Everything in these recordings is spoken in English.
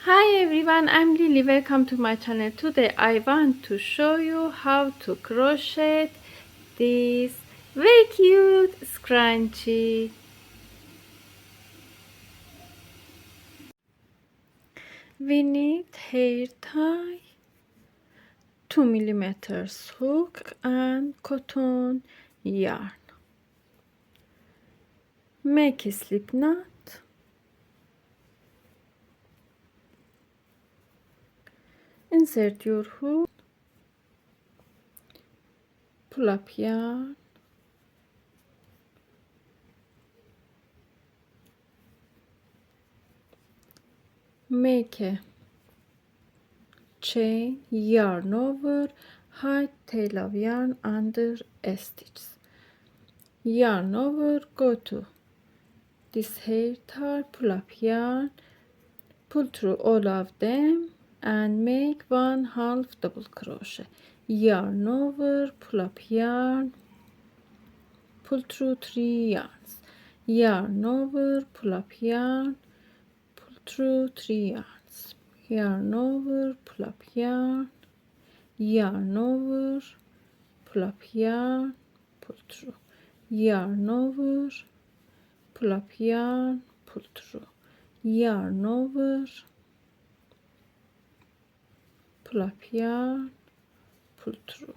Hi everyone, I'm Lily. Welcome to my channel. Today I want to show you how to crochet this very cute scrunchie. We need hair tie, 2 mm hook and cotton yarn. Make a slip knot. Insert your hook. Pull up yarn. Make a chain, yarn over, hide tail of yarn under stitches. Yarn over, go to this hair tie, pull up yarn, pull through all of them and make 1/2 double crochet. Yarn over, pull up yarn, pull through 3 yarns. Yarn over, pull up yarn, pull through 3 yarns. Yarn over, pull up yarn, yarn over, pull up yarn, pull through, yarn over, pull up yarn, pull through, yarn over, pull up yarn, pull through.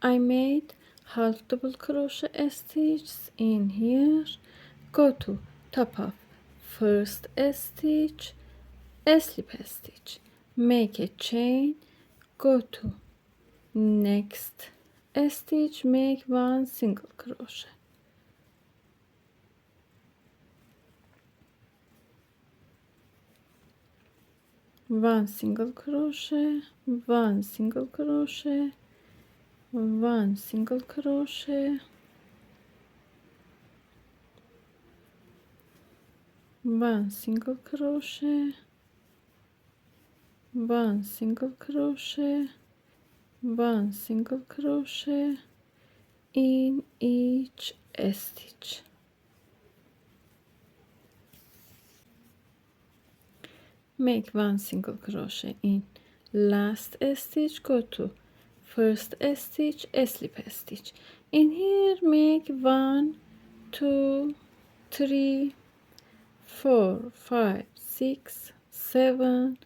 I made 1/2 double crochet stitches in here. Go to top of first stitch, slip stitch, make a chain, go to next stitch, make 1 single crochet. One single crochet, one single crochet, one single crochet, one single crochet, one single crochet, one single crochet in each stitch. Make 1 single crochet in last stitch, go to first stitch, slip stitch. In here make 1 2 3 4 5 6 7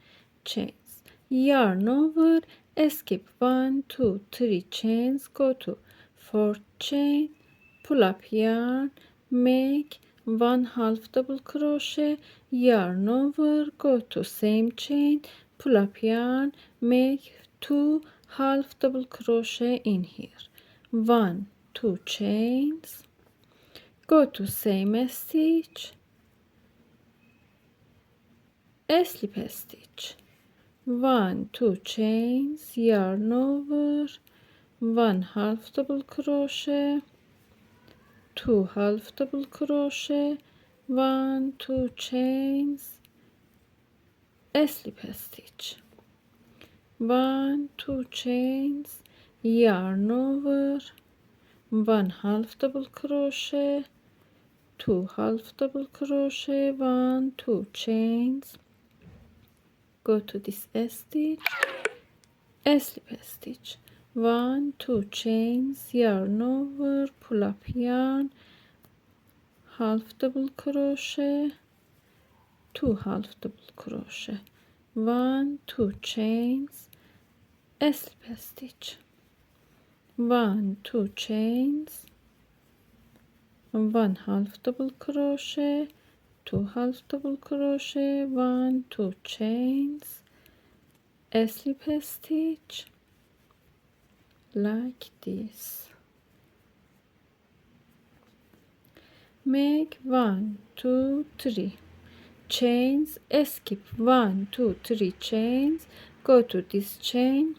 chains. Yarn over, skip 1 2 3 chains, go to 4th chain, pull up yarn, make 1/2 double crochet, yarn over, go to same chain, pull up yarn, make 2 half double crochet in here. 1 2 chains, go to same stitch, slip stitch, 1 2 chains, yarn over, 1/2 double crochet, 2 half double crochet, 1 2 chains, slip stitch, 1 2 chains, yarn over, 1/2 double crochet, 2 half double crochet, 1 2 chains, go to this stitch, slip stitch, 1 2 chains, yarn over, pull up yarn, half double crochet, 2 half double crochet, 1 2 chains, slip stitch, 1 2 chains, 1/2 double crochet, 2 half double crochet, 1, 2 chains, a slip stitch like this. Make 1, 2, 3 chains, skip 1, 2, 3 chains, go to this chain,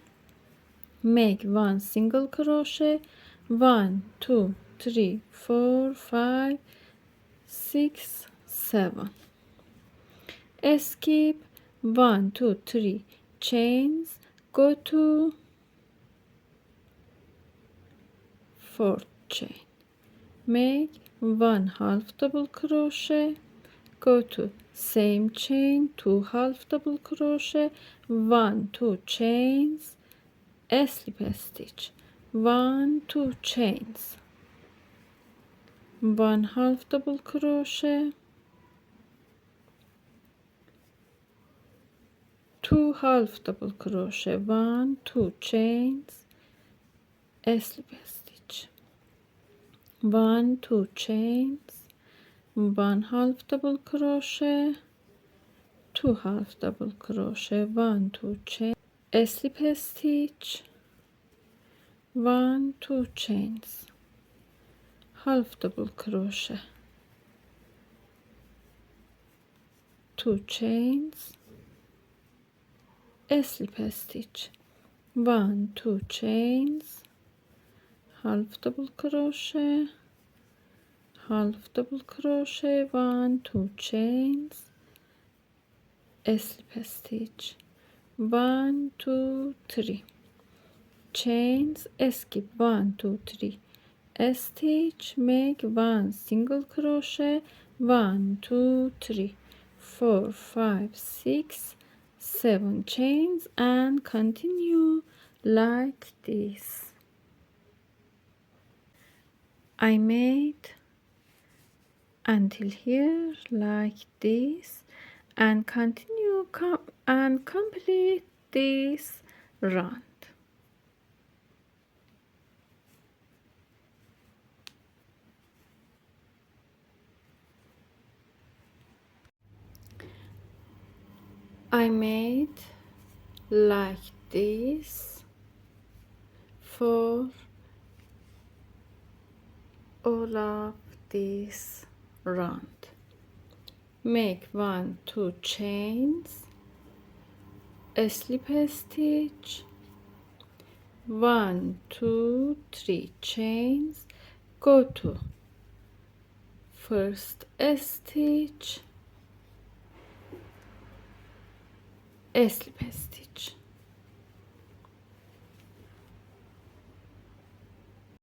make 1 single crochet, 1, 2, 3, 4, 5, 6, 7, skip 1, 2, 3 chains, go to 4th chain, make 1 half double crochet, go to same chain, 2 half double crochet, 1, 2 chains, a slip stitch, 1, 2 chains, 1 half double crochet, 2 half double crochet, 1, 2 chains, a slip stitch, 1, 2 chains, 1 half double crochet, 2 half double crochet, 1, 2 chain, a slip stitch, 1, 2 chains, half double crochet, 2 chains, a slip stitch, 1, 2 chains, half double crochet, half double crochet, 1, 2 chains, a slip stitch, 1, 2, 3 chains, skip 1, 2, 3 a stitch, make 1 single crochet, 1, 2, 3, 4, 5, 6, 7 chains, and continue like this. I made until here like this, and continue and complete this round. I made like this for all of this round. Make 1, 2 chains, a slip stitch, 1, 2, 3 chains, go to first stitch, a slip stitch,